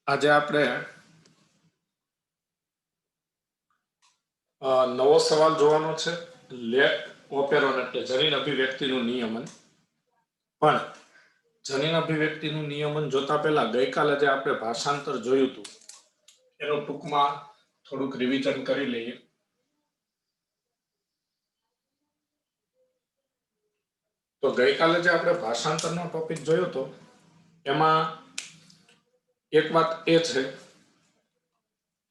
આજે આપણે નવો સવાલ જોવાનો છે. લેટ ઓપેરોન એટલે જનીન અભિવ્યક્તિનું નિયમન. પણ જનીન અભિવ્યક્તિનું નિયમન જોતા પહેલા ગઈકાલે જે આપણે ભાષાંતર જોયું હતું એનું ટૂંકમાં થોડુંક રિવિઝન કરી લઈએ. તો ગઈકાલે જે આપણે ભાષાંતરનો ટોપિક જોયો હતો એમાં એક વાત એ છે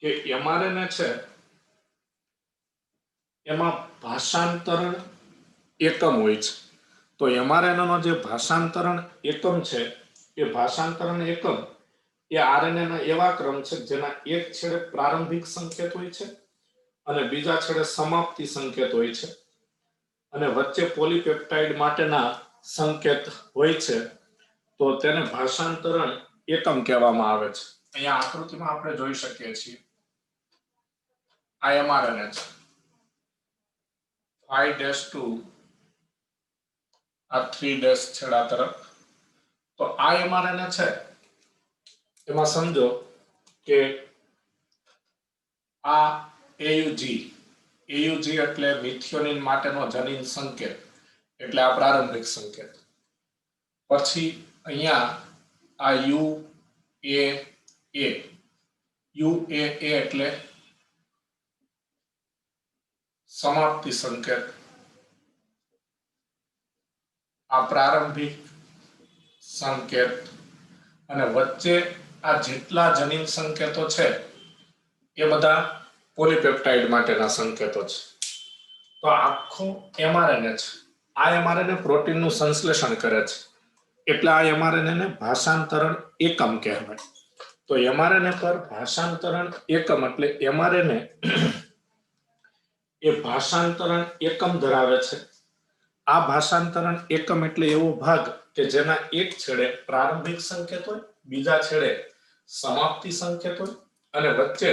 કે એમઆરએનએ છે એમાં ભાષાંતરણ એકમ હોય છે. તો એમઆરએનએ નો જે ભાષાંતરણ એકમ છે એ ભાષાંતરણ એકમ એ આરએનએ ના એવા ક્રમ છે જેના એક છેડે પ્રારંભિક સંકેત હોય છે અને બીજા છેડે સમાપ્તિ સંકેત હોય છે અને વચ્ચે પોલીપેપ્ટાઇડ માટેના સંકેત હોય છે. તો તેને ભાષાંતરણ એકમ કહેવામાં આવે છે. અહીંયા આકૃતિમાં આપણે જોઈ શકીએ છીએ આ એમઆરએનએ છે 5-2 આ 3 છેડા તરફ. તો આ એમઆરએનએ છે એમાં સમજો કે આ એયુજી એટલે મિથિયોનિન માટેનો જનીન સંકેત એટલે આ પ્રારંભિક સંકેત. પછી અહીંયા આ યુએ એટલે સમાપ્તિ સંકેત, આ પ્રારંભિક સંકેત અને વચ્ચે આ જેટલા જનીન સંકેતો છે એ બધા પોલીપેપ્ટાઇડ માટેના સંકેતો છે. તો આખો એમઆરએનએ છે. આ એમઆરએનએ પ્રોટીનનું સંશ્લેષણ કરે છે એટલે આ એમઆરએનએ ભાષાંતરણ એકમ કહેવાય. તો એમઆરએનએ પર ભાષાંતરણ એકમ એટલે એમઆરએનએ એ ભાષાંતરણ એકમ ધરાવે છે. આ ભાષાંતરણ એકમ એટલે એવો ભાગ કે જેના એક છેડે પ્રારંભિક સંકેત હોય, બીજા છેડે સમાપ્તિ સંકેત હોય અને વચ્ચે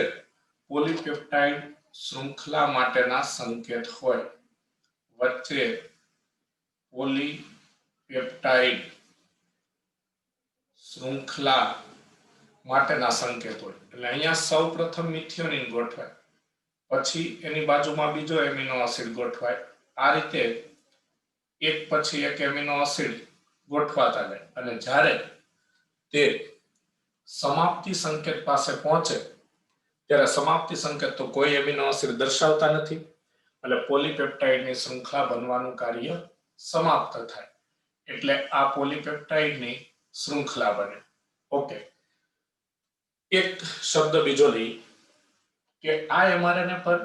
પોલીપેપ્ટાઇડ શૃંખલા માટેના સંકેત હોય. વચ્ચે પોલીપેપ્ટાઇડ શૃંખલા માટેના સંકેત હોય. એટલે અહીંયા સૌપ્રથમ મિથિયોનિન ગોઠવાય, પછી એની બાજુમાં બીજો એમિનો એસિડ ગોઠવાય. આ રીતે એક પછી એક એમિનો એસિડ ગોઠવાતા જાય અને જ્યારે તે સમાપ્તિ સંકેત પાસે પહોંચે ત્યારે સમાપ્તિ સંકેત તો કોઈ એમિનો એસિડ દર્શાવતા નથી એટલે પોલીપેપ્ટાઇડની શૃંખલા બનવાનું કાર્ય સમાપ્ત થાય એટલે આ પોલીપેપ્ટાઇડની શૃંખલા બને. ઓકે, એક શબ્દ બીજો લઈ કે આ એમઆરએનએ પર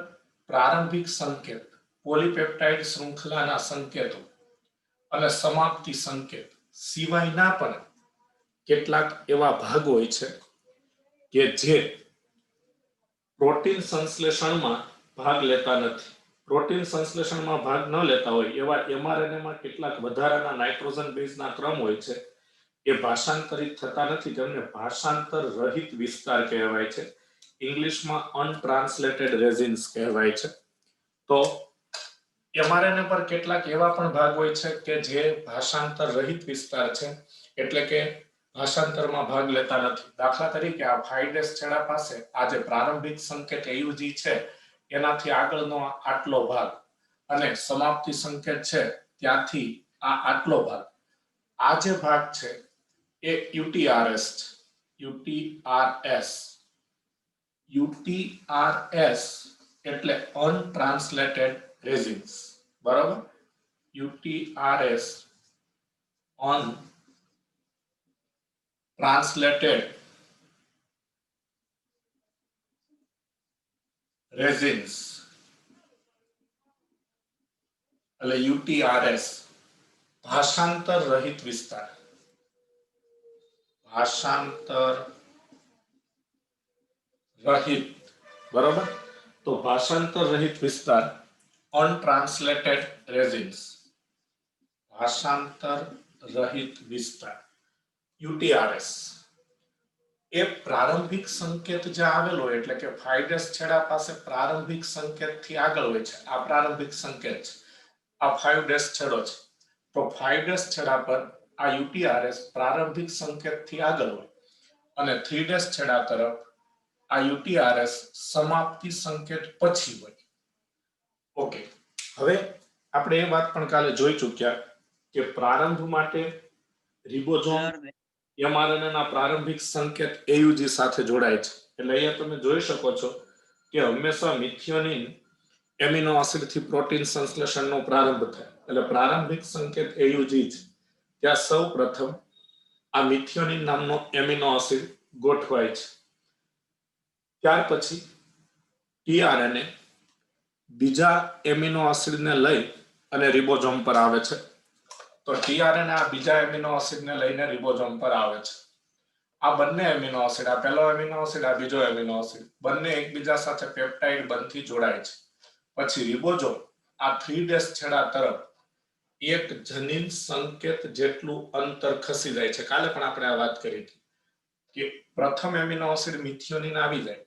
પ્રારંભિક સંકેત, પોલીપેપ્ટાઇડ શૃંખલાના સંકેતો અને સમાપ્તિ સંકેત સિવાયના પણ કેટલાક એવા ભાગ હોય છે કે જે પ્રોટીન સંશ્લેષણમાં ભાગ લેતા નથી. પ્રોટીન સંશ્લેષણમાં ભાગ ન લેતા હોય એવા એમઆરએનએમાં કેટલાક વધારાના નાઇટ્રોજન બેઝના ક્રમ હોય છે એ ભાષાંતરિત થતા નથી, જેમને ભાષાંતર રહિત વિસ્તાર કહેવાય છે. ઇંગ્લિશમાં અનટ્રાન્સલેટેડ રેઝિન્સ કહેવાય છે. તો એમઆરએનએ પર કેટલાક એવા પણ ભાગ હોય છે કે જે ભાષાંતર રહિત વિસ્તાર છે એટલે કે ભાષાંતરમાં ભાગ લેતા નથી. દાખલા તરીકે આ 5' છેડા પાસે આ જે પ્રારંભિક સંકેત એયુજી છે એનાથી આગળનો આટલો ભાગ અને સમાપ્તિ સંકેત છે ત્યાંથી આ આટલો ભાગ, આ જે ભાગ છે એ યુટીઆરએસ છે. યુટીઆરએસ એટલે અનટ્રાન્સલેટેડ રેઝિન્સ, બરાબર. યુટીઆરએસ અનટ્રાન્સલેટેડ રેઝિન્સ એટલે યુટીઆરએસ ભાષાંતર રહિત વિસ્તાર. ભાષાંતર રહિત, બરાબર. તો ભાષાંતર રહિત વિસ્તાર અનટ્રાન્સલેટેડ રેઝિન્સ, ભાષાંતર રહિત વિસ્તાર યુટીઆરએસ એ પ્રારંભિક સંકેત જે આવેલો એટલે કે 5' છેડા પાસે પ્રારંભિક સંકેત થી આગળ હોય છે. આ પ્રારંભિક સંકેત છે, આ 5' છેડો છે. તો 5' છેડા પર આ યુટીઆરએસ પ્રારંભિક સંકેત થી આગળ હોય અને 3' છેડા તરફ આ યુટીઆરએસ સમાપ્તિ સંકેત પછી હોય. ઓકે, હવે આપણે એ વાત પણ કાલે જોઈ ચૂક્યા કે પ્રારંભ માટે રિબોઝોમ mRNA ના પ્રારંભિક સંકેત AUG સાથે જોડાય છે. એટલે અહીંયા તમે જોઈ શકો છો કે હંમેશા મિથિયોનિન એમિનો એસિડ થી પ્રોટીન સંશ્લેષણનો પ્રારંભ થાય. એટલે પ્રારંભિક સંકેત AUG છે. ત્યાં સૌ પ્રથમ આ મિથિયોનિન નામનો એમિનો એસિડ ગોઠવાય છે. ત્યાર પછી tRNA બીજા એમિનો એસિડને લઈ અને રિબોઝોમ પર આવે છે. તો tRNA આ બીજા એમિનો એસિડને લઈને રિબોઝોમ પર આવે છે. આ બંને એમિનો એસિડ, આ પહેલો એમિનો એસિડ, આ બીજો એમિનો એસિડ, બંને એકબીજા સાથે પેપ્ટાઇડ બંધથી જોડાય છે. પછી રિબોઝોમ આ 3' છેડા તરફ એક જનીન સંકેત જેટલું અંતર ખસી જાય છે. કાલે પણ આપણે આ વાત કરી હતી કે પ્રથમ એમિનો એસિડ મિથિયોનિન આવી જાય,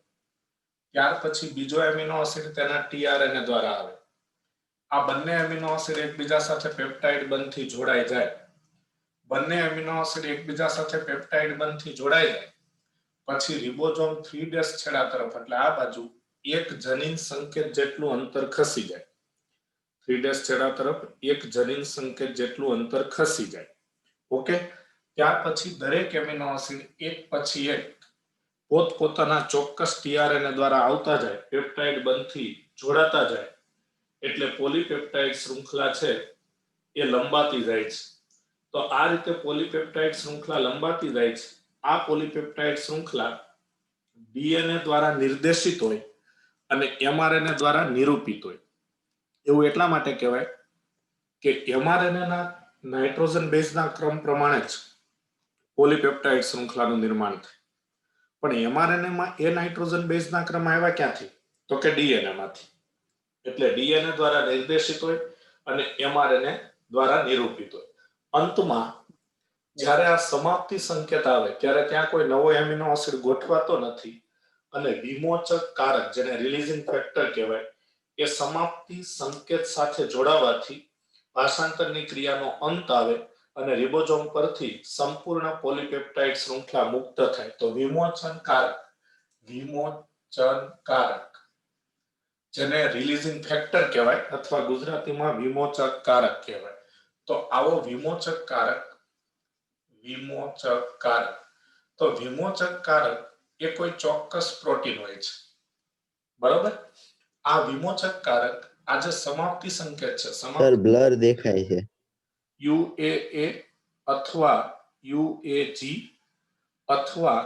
ત્યાર પછી બીજો એમિનો એસિડ તેના tRNA દ્વારા આવે. આ બંને એમિનો એસિડ એકબીજા સાથે પેપ્ટાઇડ બંધથી જોડાઈ જાય. બંને એમિનો એસિડ એકબીજા સાથે પેપ્ટાઇડ બંધથી જોડાઈ જાય પછી રિબોઝોમ 3' છેડા તરફ, એટલે આ બાજુ એક જનીન સંકેત જેટલું અંતર ખસી જાય. 3' છેડા તરફ એક જનીન સંકેત જેટલું અંતર ખસી જાય. ઓકે, ત્યાર પછી દરેક એમિનો એસિડ એક પછી એક પોતપોતાના ચોક્કસ tRNA દ્વારા આવતા જાય, પેપ્ટાઇડ બંધથી જોડાતા જાય. એટલે પોલીપેપ્ટાઇડ શૃંખલા છે એ લંબાતી જાય છે. તો આ રીતે પોલીપેપ્ટાઇડ શૃંખલા લંબાતી જાય છે. આ પોલીપેપ્ટાઇડ શૃંખલા DNA દ્વારા નિર્દેશિત હોય અને mRNA દ્વારા નિરૂપિત હોય. એવું એટલા માટે કહેવાય કે mRNA ના નાઇટ્રોજન બેઝના ક્રમ પ્રમાણે જ પોલીપેપ્ટાઇડ શૃંખલાનું નિર્માણ થાય. પણ mRNA માં એ નાઇટ્રોજન બેઝના ક્રમ આવ્યા ક્યાંથી? તો કે DNA માંથી. એટલે DNA દ્વારા નિર્દેશિત હોય અને mRNA દ્વારા નિરૂપિત હોય. અંતમાં જ્યારે આ સમાપ્તિ સંકેત આવે ત્યારે ત્યાં કોઈ નવો એમિનો એસિડ ગોઠવાતો નથી અને વિમોચક કારક, જેને રિલીઝિંગ ફેક્ટર કહેવાય, એ સમાપ્તિ સંકેત સાથે જોડાવાથી ભાષાંતરની ક્રિયાનો અંત આવે અને રિબોઝોમ પરથી સંપૂર્ણ પોલીપેપ્ટાઇડ શૃંખલા મુક્ત થાય. તો વિમોચન કારક જેને રિલીઝિંગ ફેક્ટર કહેવાય અથવા ગુજરાતીમાં વિમોચક કારક કહેવાય. તો આવો વિમોચક કારક તો વિમોચક કારક એ કોઈ ચોક્કસ પ્રોટીન હોય છે. બરોબર? આ વિમોચક કારક આ જે સમાપ્તિ સંકેત છે, સર બ્લર દેખાય છે, UAA અથવા UAG અથવા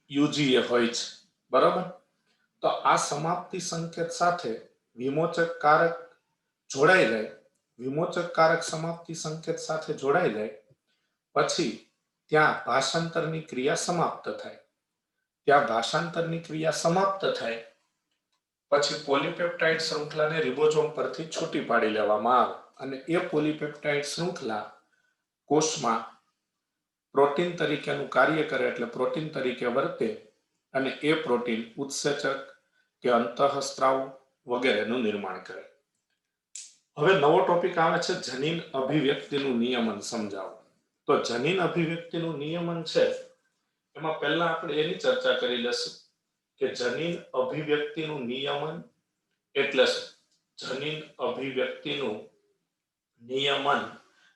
UGA હોય છે. બરોબર? તો આ સમાપ્તિ સંકેત સાથે વિમોચક કારક જોડાઈ જાય. વિમોચક કારક સમાપ્તિ સંકેત સાથે જોડાઈ જાય પછી ત્યાં ભાષાંતરની ક્રિયા સમાપ્ત થાય. પછી પોલીપેપ્ટાઇડ શૃંખલાને રિબોઝોમ પરથી છૂટી પાડી લેવામાં આવે અને એ પોલીપેપ્ટાઇડ શૃંખલા કોષમાં પ્રોટીન તરીકેનું કાર્ય કરે, એટલે પ્રોટીન તરીકે વર્તે અને એ પ્રોટીન ઉત્સેચક કે અંતઃસ્ત્રાવ વગેરેનું નિર્માણ કરે. હવે નવો ટોપિક આવે છે જનીન અભિવ્યક્તિનું નિયમન સમજાવો. તો જનીન અભિવ્યક્તિનું નિયમન છે એમાં પહેલા આપણે એની ચર્ચા કરી લેશું કે જનીન અભિવ્યક્તિનું નિયમન એટલે શું? જનીન અભિવ્યક્તિનું નિયમન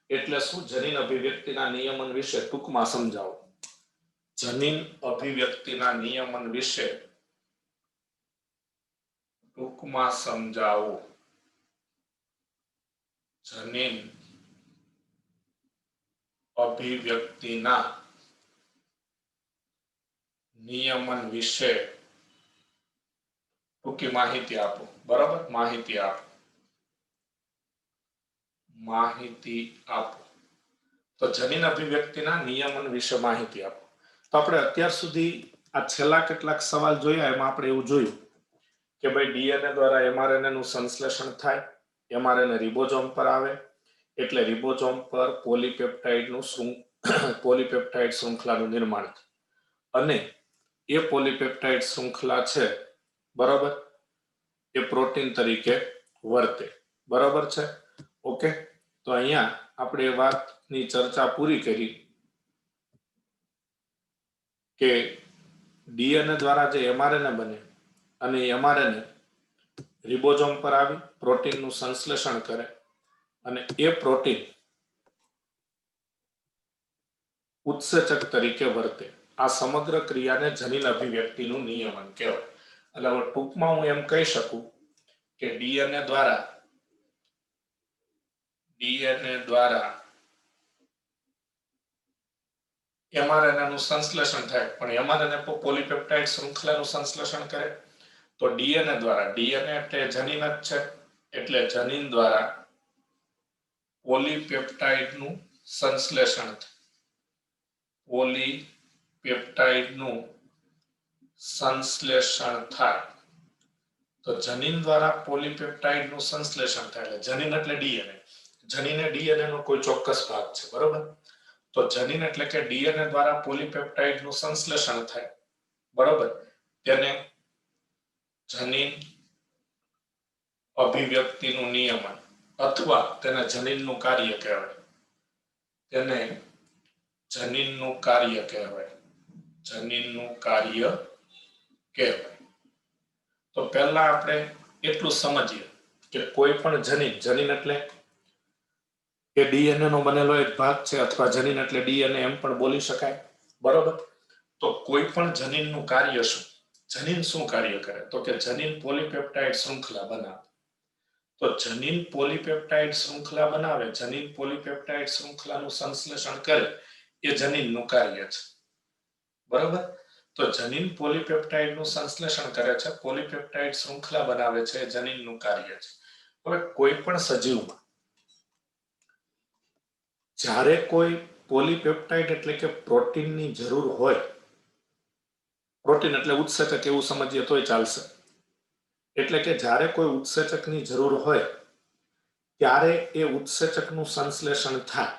એટલે શું? જનીન અભિવ્યક્તિના નિયમન વિશે ટૂંકમાં સમજાવો. જનીન અભિવ્યક્તિના નિયમન વિશે ટૂંકમાં સમજાવો. જનીન અભિવ્યક્તિના નિયમન વિશે ટૂંકી માહિતી આપો. બરાબર? માહિતી આપો. તો જનીન અભિવ્યક્તિના નિયમન વિશે માહિતી આપો. તો આપણે અત્યાર સુધી આ છેલ્લા કેટલાક સવાલ જોયા એમાં આપણે એવું જોયું કે ભાઈ DNA દ્વારા mRNA નું સંશ્લેષણ થાય, mRNA રિબોઝોમ પર આવે એટલે રિબોઝોમ પર પોલીપેપ્ટાઇડ શૃંખલાનું નિર્માણ થાય અને એ પોલીપેપ્ટાઇડ શૃંખલા છે, બરાબર, એ પ્રોટીન તરીકે વર્તે. બરાબર છે? ઓકે, તો અહીંયા આપણે વાતની ચર્ચા પૂરી કરી કે ડીએનએ દ્વારા જે એમઆરએનએ બને અને એમઆરએનએ રિબોઝોમ પર આવી પ્રોટીનનું સંશ્લેષણ કરે અને એ પ્રોટીન ઉત્સેચક તરીકે વર્તે. આ સમગ્ર ક્રિયાને જનીન અભિવ્યક્તિનું નિયમન કહેવાય. એટલે હવે ટૂંકમાં હું એમ કહી શકું કે ડીએનએ દ્વારા એમઆરએનએ નું સંશ્લેષણ થાય, પણ એમઆરએનએ પોલીપેપ્ટાઇડ શૃંખલાનું સંશ્લેષણ કરે. તો ડીએનએ દ્વારા, ડીએનએ એટલે જનીન જ છે, એટલે જનીન દ્વારા પોલીપેપ્ટાઇડનું સંશ્લેષણ થાય. પોલીપેપ્ટાઇડનું સંશ્લેષણ થાય. તો જનીન દ્વારા પોલીપેપ્ટાઇડનું સંશ્લેષણ થાય. એટલે જનીન એટલે ડીએનએ. જનીન એ ડીએનએ નો કોઈ ચોક્કસ ભાગ છે, બરોબર? તો જનીન એટલે કે ડીએનએ દ્વારા પોલીપેપ્ટાઇડનું સંશ્લેષણ થાય, બરોબર? તેને જનીન અભિવ્યક્તિનું નિયમન અથવા તેને જનીનનું કાર્ય કહેવાય. તેને જનીનનું કાર્ય કહેવાય. જનીનનું કાર્ય કહેવાય. તો પહેલા આપણે એટલું સમજીએ કે કોઈ પણ જનીન એટલે કે ડીએનએ નો બનેલો એક ભાગ છે, અથવા જનીન એટલે ડીએનએ એમ પણ બોલી શકાય, બરોબર? તો કોઈ પણ જનીનનું કાર્ય શું? જનીન શું કાર્ય કરે? તો કે જનીન પોલીપેપ્ટાઇડ શૃંખલા બનાવે. તો જનીન પોલીપેપ્ટાઇડ શૃંખલા બનાવે, જનીન પોલીપેપ્ટાઇડ શૃંખલાનું સંશ્લેષણ કરે, એ જનીનનું કાર્ય છે, બરોબર? તો જનીન પોલીપેપ્ટાઇડનું સંશ્લેષણ કરે છે, પોલીપેપ્ટાઇડ શૃંખલા બનાવે છે, એ જનીનનું કાર્ય છે. હવે કોઈ પણ સજીવમાં જ્યારે કોઈ પોલીપેપ્ટાઇડ એટલે કે પ્રોટીનની જરૂર હોય, પ્રોટીન એટલે ઉત્સેચક એવું સમજીએ તોય ચાલશે. એટલે કે જ્યારે કોઈ ઉત્સેચકની જરૂર હોય ત્યારે એ ઉત્સેચકનું સંશ્લેષણ થાય,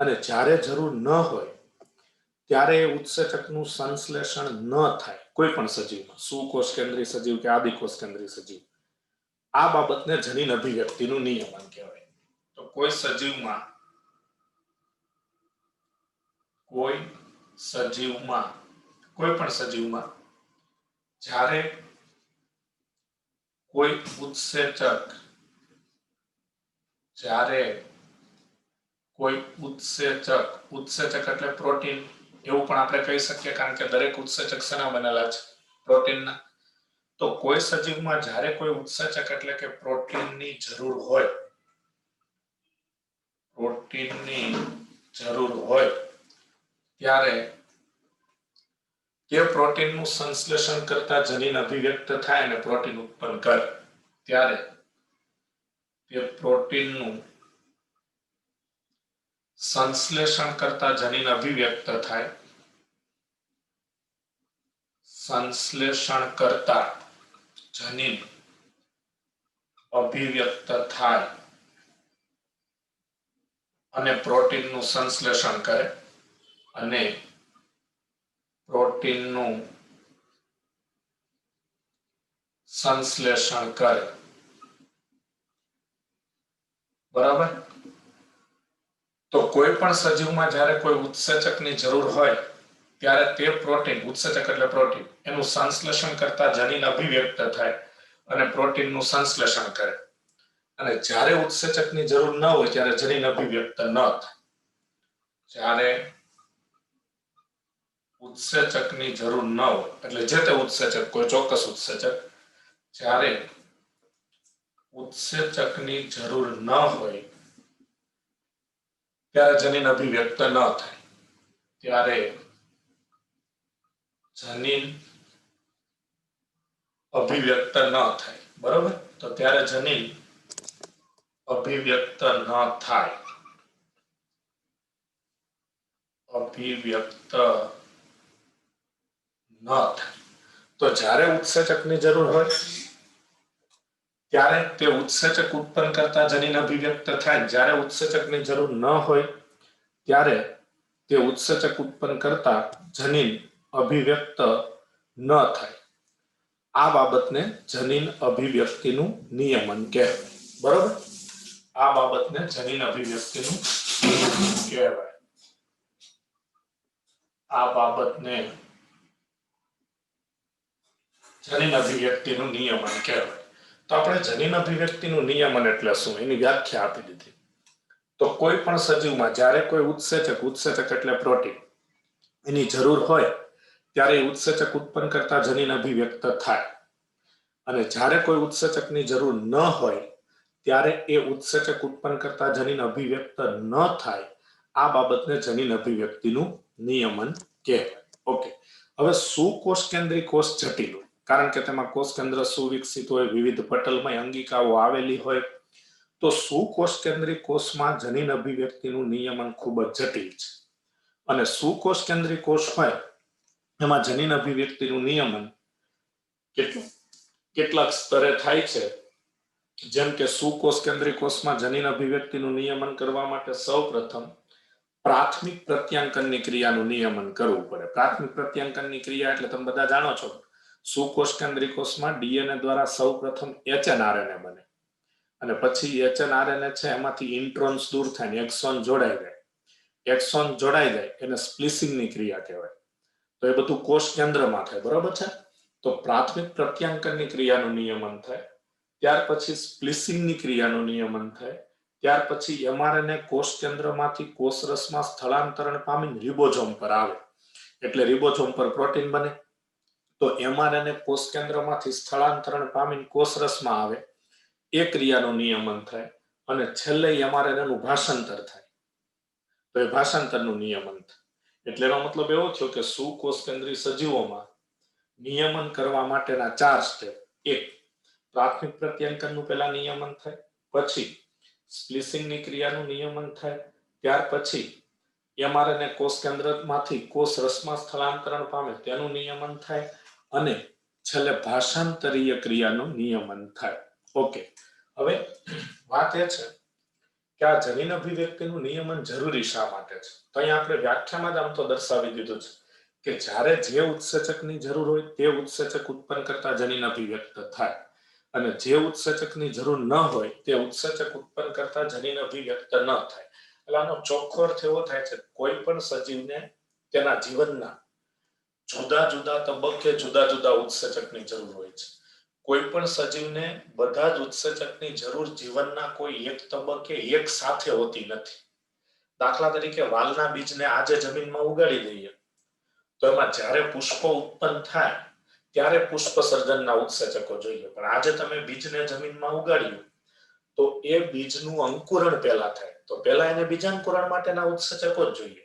અને જ્યારે જરૂર ન હોય ત્યારે એ ઉત્સેચકનું સંશ્લેષણ ન થાય. કોઈ પણ સજીવમાં, સુકોષ કેન્દ્રી સજીવ કે આદિકોષ કેન્દ્રી સજીવ, આ બાબતને જનીન અભિવ્યક્તિનું નિયમન કહેવાય. તો કોઈ સજીવમાં કોઈ પણ સજીવમાં જ્યારે કોઈ ઉત્સેચક એટલે પ્રોટીન એવું પણ આપણે કહી શકીએ, કારણ કે દરેક ઉત્સેચક શેના બનેલા છે? પ્રોટીનના. તો કોઈ સજીવમાં જ્યારે કોઈ ઉત્સેચક એટલે કે પ્રોટીનની જરૂર હોય, ત્યારે તે પ્રોટીનનું સંશ્લેષણ કરતા જનીન અભિવ્યક્ત થાય અને પ્રોટીન ઉત્પન્ન કરે. ત્યારે તે પ્રોટીનનું સંશ્લેષણ કરતા જનીન અભિવ્યક્ત થાય. સંશ્લેષણ કરતા જનીન અભિવ્યક્ત થાય અને પ્રોટીનનું સંશ્લેષણ કરે, અને પ્રોટીનનું સંશ્લેષણ કરે, બરાબર? તો કોઈ પણ સજીવમાં જ્યારે કોઈ ઉત્સેચકની જરૂર હોય ત્યારે તે પ્રોટીન, ઉત્સેચક એટલે પ્રોટીન, એનું સંશ્લેષણ કરતા જનીન અભિવ્યક્ત થાય અને પ્રોટીનનું સંશ્લેષણ કરે. અને જ્યારે ઉત્સેચકની જરૂર ન હોય ત્યારે જનીન અભિવ્યક્ત ન થાય. જ્યારે ઉત્સેચકની જરૂર ન હોય, એટલે જે તે ઉત્સેચક, કોઈ ચોક્કસ ઉત્સેચક, જ્યારે ઉત્સેચકની જરૂર ન હોય ત્યારે જનીન અભિવ્યક્ત ન થાય. ત્યારે જનીન અભિવ્યક્ત ન થાય, બરોબર? તો ત્યારે જનીન અભિવ્યક્ત ન થાય. અભિવ્યક્ત ન થાય. તો જ્યારે ઉત્સેચકની જરૂર હોય ત્યારે તે ઉત્સેચક ઉત્પન્ન કરતા જનીન અભિવ્યક્ત થાય. જ્યારે ઉત્સેચકની જરૂર ન હોય ત્યારે તે ઉત્સેચક ઉત્પન્ન કરતા જનીન અભિવ્યક્ત ન થાય. આ બાબતને જનીન અભિવ્યક્તિનું નિયમન કહેવાય, બરોબર? આ બાબતને જનીન અભિવ્યક્તિનું નિયમન કહેવાય. આ બાબતને જનીન અભિવ્યક્તિનું નિયમન કહેવાય. તો આપણે જનીન અભિવ્યક્તિનું નિયમન એટલે શું એની વ્યાખ્યા આપી દીધી. તો કોઈ પણ સજીવમાં જ્યારે કોઈ ઉત્સેચક એટલે પ્રોટીન એની જરૂર હોય ત્યારે ઉત્સેચક ઉત્પન્ન કરતા જનીન અભિવ્યક્ત થાય, અને જ્યારે કોઈ ઉત્સેચકની જરૂર ન હોય ત્યારે એ ઉત્સેચક ઉત્પન્ન કરતા જનીન અભિવ્યક્ત ન થાય. આ બાબતને જનીન અભિવ્યક્તિનું નિયમન કહેવાય. ઓકે, હવે સુકોષ કેન્દ્રી કોષ જટિલ, કારણ કે તેમાં કોષ કેન્દ્ર સુવિકસિત હોય, વિવિધ પટલમય અંગિકાઓ આવેલી હોય, તો સુકોષ કેન્દ્રી કોષમાં જનીન અભિવ્યક્તિનું નિયમન ખૂબ જ જટિલ છે. અને સુકોષ કેન્દ્રી કોષ હોય એમાં જનીન અભિવ્યક્તિનું નિયમન કેટલાક સ્તરે થાય છે. જેમ કે સુકોષ કેન્દ્રી કોષમાં જનીન અભિવ્યક્તિનું નિયમન કરવા માટે સૌપ્રથમ પ્રાથમિક પ્રત્યાંકનની ક્રિયાનું નિયમન કરવું પડે. પ્રાથમિક પ્રત્યાંકનની ક્રિયા એટલે તમે બધા જાણો છો, સુકોષ કેન્દ્રી કોષમાં ડીએનએ દ્વારા સૌપ્રથમ એચએનઆરએનએ બને, અને પછી એચએનઆરએનએ છે એમાંથી ઇન્ટ્રોન્સ દૂર થાય, એક્સોન જોડાઈ જાય. એક્સોન જોડાઈ જાય એને સ્પ્લિસિંગની ક્રિયા કહેવાય. તો એ બધું કોષ કેન્દ્રમાં થાય, બરોબર છે. તો પ્રાથમિક પ્રત્યાંકનની ક્રિયાનું નિયમન થાય, ત્યાર પછી સ્પ્લિસિંગની ક્રિયાનું નિયમન થાય, ત્યાર પછી એમઆરએનએ કોષ કેન્દ્રમાંથી કોષરસમાં સ્થળાંતરણ પામીને રિબોઝોમ પર આવે, એટલે રિબોઝોમ પર પ્રોટીન બને. તો એમઆરએનએ કોષ કેન્દ્રમાંથી સ્થળાંતરણ પામીને કોષરસમાં આવે, એ ક્રિયાનું નિયમન થાય, અને છેલ્લે એમઆરએનએનું ભાષાંતર થાય, તો એ ભાષાંતરનું નિયમન થાય. એટલે એનો મતલબ એવો થયો કે સુકોષ કેન્દ્રી સજીવોમાં નિયમન કરવા માટેના 4 સ્ટેપ. એક, પ્રાથમિક પ્રત્યાંકનનું પહેલા નિયમન થાય, પછી સ્પ્લિસિંગની ક્રિયાનું નિયમન થાય, ત્યાર પછી એમઆરએનએ કોષ કેન્દ્રમાંથી કોષ રસમાં સ્થળાંતરણ પામે તેનું નિયમન થાય, અને છેલ્લે ભાષાંતરીય ક્રિયાનું નિયમન થાય. ઓકે, હવે વાત એ છે કે આ જનીન અભિવ્યક્તિનું નિયમન જરૂરી શા માટે છે? તો અહીંયા આપણે વ્યાખ્યામાં જ આમ તો દર્શાવી દીધું છે કે જ્યારે જે ઉત્સેચકની જરૂર હોય તે ઉત્સેચક ઉત્પન્ન કરતા જનીન અભિવ્યક્ત થાય, અને જે ઉત્સેચકની જરૂર ન હોય તે ઉત્સેચક ઉત્પન્ન કરતા જનીન અભિવ્યક્ત ન થાય. એટલે આનો ચોખ્ખો અર્થ એવો થાય છે કોઈ પણ સજીવને તેના જીવનના જુદા જુદા તબક્કે જુદા જુદા ઉત્સેચકની જરૂર હોય છે. કોઈ પણ સજીવને બધા જ ઉત્સેચકની જરૂર જીવનના કોઈ એક તબક્કે એક સાથે હોતી નથી. દાખલા તરીકે વાલના બીજને આજે જમીનમાં ઉગાડી દઈએ તો એમાં જ્યારે પુષ્પો ઉત્પન્ન થાય ત્યારે પુષ્પ સર્જનના ઉત્સેચકો જોઈએ, પણ આજે તમે બીજને જમીનમાં ઉગાડ્યું તો એ બીજનું અંકુરણ પહેલા થાય, તો પહેલા એને બીજાંકુરણ માટેના ઉત્સેચકો જ જોઈએ.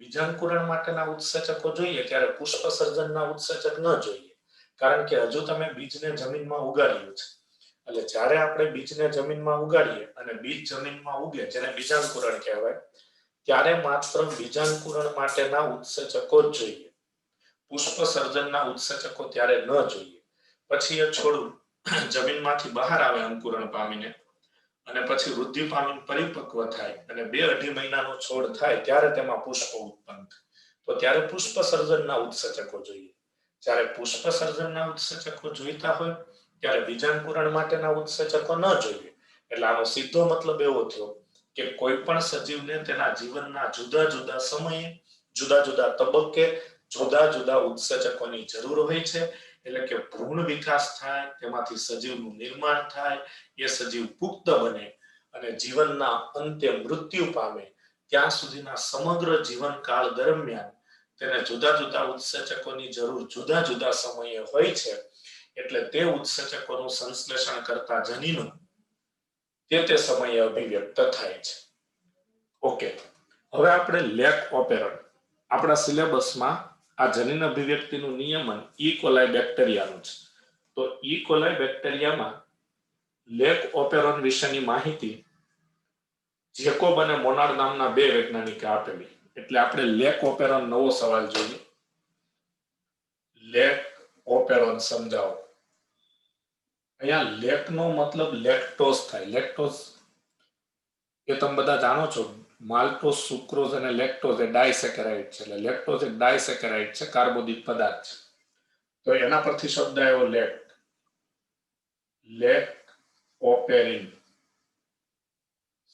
બીજાંકુરણ માટેના ઉત્સેચકો જોઈએ ત્યારે પુષ્પ સર્જનના ઉત્સેચક ન જોઈએ, કારણ કે હજુ તમે બીજને જમીનમાં ઉગાડ્યું છે. એટલે જ્યારે આપણે બીજને જમીનમાં ઉગાડીએ અને બીજ જમીનમાં ઉગે, જેને બીજાંકુરણ કહેવાય, ત્યારે માત્ર બીજાંકુરણ માટેના ઉત્સેચકો જ જોઈએ. પુષ્પ સર્જનના ઉત્સેચકો ત્યારે ન જોઈએ. પછી એ છોડ જમીનમાંથી બહાર આવે અંકુરણ પામીને, અને પછી વૃદ્ધિ પામીને પરિપક્વ થાય અને 2-2.5 મહિનાનો છોડ થાય ત્યારે તેમાં પુષ્પ ઉત્પન્ન થાય, તો ત્યારે પુષ્પ સર્જનના ઉત્સેચકો જોઈએ. જ્યારે પુષ્પ સર્જનના ઉત્સેચકો જોઈતા હોય ત્યારે બીજાંકુરણ માટેના ઉત્સેચકો ન જોઈએ. એટલે આનો સીધો મતલબ એવો થયો કે કોઈ પણ સજીવને તેના જીવનના જુદા જુદા સમયે જુદા જુદા તબક્કે જુદા જુદા ઉત્સેચકોની જરૂર હોય છે. એટલે કે ભ્રૂણ વિકાસ થાય, તેમાંથી સજીવનું નિર્માણ થાય, એ સજીવ પુખ્ત બને અને જીવનના અંતે મૃત્યુ પામે ત્યાં સુધીના સમગ્ર જીવનકાળ દરમિયાન તેને જુદા જુદા ઉત્સેચકોની જરૂર જુદા જુદા સમયે હોય છે. એટલે તે ઉત્સેચકોનું સંશ્લેષણ કરતા જનીનો તે સમયે અભિવ્યક્ત થાય છે. ઓકે, હવે આપણે લેક ઓપેરન આપણા સિલેબસમાં આ જનીન અભિવ્યક્તિનું નિયમન ઈ કોલાઈ બેક્ટેરિયાનું છે. તો ઈ કોલાઈ બેક્ટેરિયામાં લેક ઓપેરોન વિશેની માહિતી જેકોબ અને મોનાડ નામના 2 વૈજ્ઞાનિકે આપેલી. એટલે આપણે લેક ઓપેરોન નવો સવાલ જોઈએ. લેક ઓપેરોન સમજાવો. અહીંયા લેકનો મતલબ લેક્ટોઝ થાય. લેક્ટોઝ એ તમે બધા જાણો છો, માલ્ટોઝ, સુક્રોઝ અને લેક્ટોઝ એ ડાયસેકેરાઇડ છે. એટલે લેક્ટોઝ એક ડાયસેકેરાઇડ છે, કાર્બોદિત પદાર્થ છે. તો એના પરથી શબ્દ આવ્યો લેક. લેક ઓપેરિન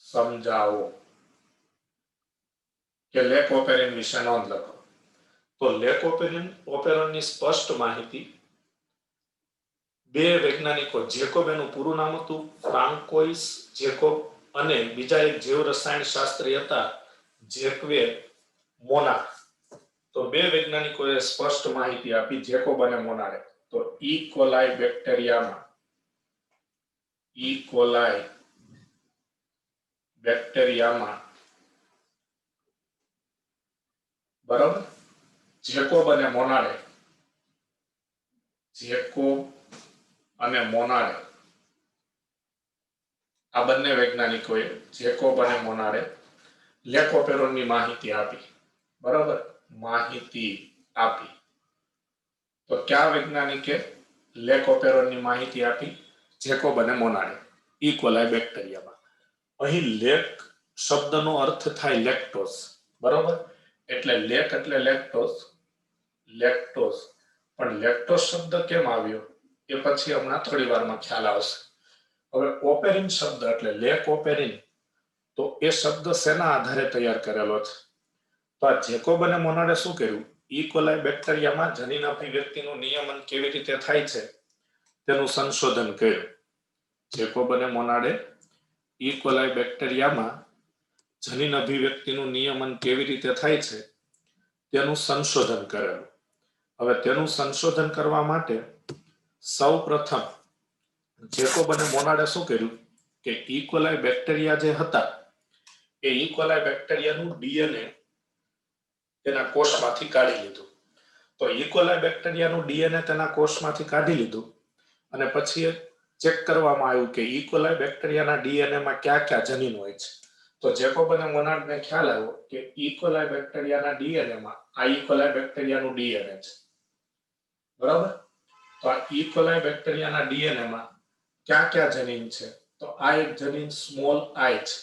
સમજાવો, કે લેક ઓપેરિન વિશે નોંધ લખો. તો લેક ઓપેરોનની સ્પષ્ટ માહિતી બે વૈજ્ઞાનિકો જેકોબ, એનું પૂરું નામ હતું ફ્રાન્કોઇસ જેકોબ, અને બીજા એક જીવ રસાયણ શાસ્ત્રી હતા જેક્વે મોનાર. તો બે વૈજ્ઞાનિકોએ સ્પષ્ટ માહિતી આપી જેકોબ અને મોનારે. તો ઈ કોલાઈ બેક્ટેરિયામાં બરાબર જેકોબ અને મોનારે આ બંને વૈજ્ઞાનિકોએ જેકોબ અને મોનારે લેકોપેરોનની માહિતી આપી. બરાબર, માહિતી આપી. તો કયા વૈજ્ઞાનિકે લેકોપેરોનની માહિતી આપી? જેકોબ અને મોનારે ઈ કોલાઈ બેક્ટેરિયામાં. અહીં લેક શબ્દનો અર્થ થાય લેક્ટોઝ. બરાબર, એટલે લેક એટલે લેક્ટોઝ. પણ લેક્ટોઝ શબ્દ કેમ આવ્યો એ પછી હમણાં થોડી વારમાં ખ્યાલ આવશે. હવે ઓપેરિન શબ્દ એટલે લેકોપેરિન, તો એ શબ્દ શેના આધારે તૈયાર કરેલો છે? તો આ જેકોબ અને મોનારે શું કર્યું? ઈ કોલાઈ બેક્ટેરિયામાં જનીન અભિવ્યક્તિનું નિયમન કેવી રીતે થાય છે તેનું સંશોધન કર્યું. જેકોબ અને મોનારે ઈ કોલાઈ બેક્ટેરિયામાં જનીન અભિવ્યક્તિનું નિયમન કેવી રીતે થાય છે તેનું સંશોધન કરેલું. હવે તેનું સંશોધન કરવા માટે સૌ પ્રથમ જેકોબ અને મોનારે શું કર્યું કે ઈ કોલાઈ બેક્ટેરિયા જે હતા એ ઈ કોલાઈ બેક્ટેરિયાનું ડીએનએ તેના કોષમાંથી કાઢી લીધું. તો ઈ કોલાઈ બેક્ટેરિયાનું ડીએનએ તેના કોષમાંથી કાઢી લીધું અને પછી ચેક કરવામાં આવ્યું કે ઈ કોલાઈ બેક્ટેરિયાના ડીએનએમાં કયા કયા જનીન હોય છે. તો જેકોબ અને મોનારને ખ્યાલ આવ્યો કે ઈ કોલાઈ બેક્ટેરિયાના ડીએનએમાં આ ઈ કોલાઈ બેક્ટેરિયાનું ડીએનએ છે. બરાબર, તો આ ઈ કોલાઈ બેક્ટેરિયાના ડીએનએમાં કયા કયા જનીન છે? તો આ એક જનીન સ્મોલ આઈ છે.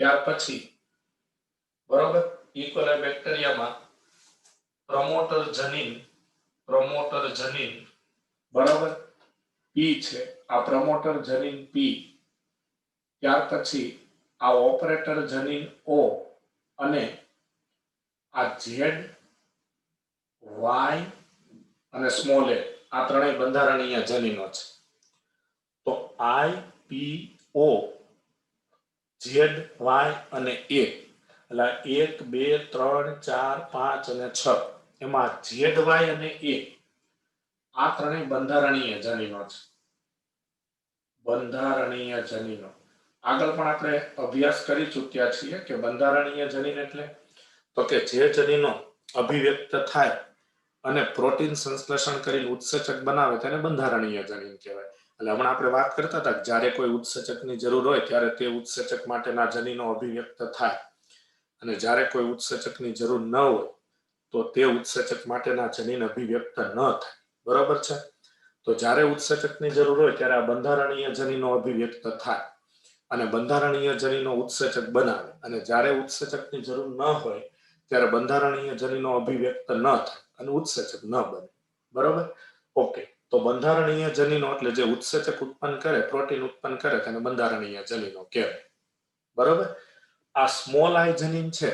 ત્યાર પછી બરાબર ઈ કોલાઈ બેક્ટેરિયામાં પ્રમોટર જનીન બરાબર પી છે. આ પ્રમોટર જનીન પી, ત્યાર પછી આ ઓપરેટર જનીન ઓ, અને આ ઝેડ, વાય અને સ્મોલ એ, આ ત્રણેય બંધારણીય જનીનો છે. તો આઈ, પી, ઓ, ઝેડ, વાય અને એ, એટલે 1 2 3 4 5 અને 6, એમાં ઝેડ, વાય અને એ આ ત્રણેય બંધારણીય જનીનો છે. બંધારણીય જનીનો આગળ પણ આપણે અભ્યાસ કરી ચૂક્યા છીએ કે બંધારણીય જનીન એટલે તો કે જે જનીનો અભિવ્યક્ત થાય અને પ્રોટીન સંશ્લેષણ કરીને ઉત્સેચક બનાવે તેને બંધારણીય જનીન કહેવાય. એટલે હમણાં આપણે વાત કરતા હતા કે જ્યારે કોઈ ઉત્સેચકની જરૂર હોય ત્યારે તે ઉત્સેચક માટેના જનીનો અભિવ્યક્ત થાય, અને જ્યારે કોઈ ઉત્સેચકની જરૂર ન હોય તો તે ઉત્સેચક માટેના જનીન અભિવ્યક્ત ન થાય. બરોબર છે? તો જ્યારે ઉત્સેચકની જરૂર હોય ત્યારે આ બંધારણીય જનીનો અભિવ્યક્ત થાય અને બંધારણીય જનીનો ઉત્સેચક બનાવે, અને જ્યારે ઉત્સેચકની જરૂર ન હોય ત્યારે બંધારણીય જનીનો અભિવ્યક્ત ન થાય અને ઉત્સેચક ન બને. બરોબર? ઓકે, તો બંધારણીય જનીનો એટલે જે ઉત્સેચક ઉત્પન્ન કરે, પ્રોટીન ઉત્પન્ન કરે તેને બંધારણીય જનીનો કહેવાય. બરોબર? આ સ્મોલ આઈ જનીન છે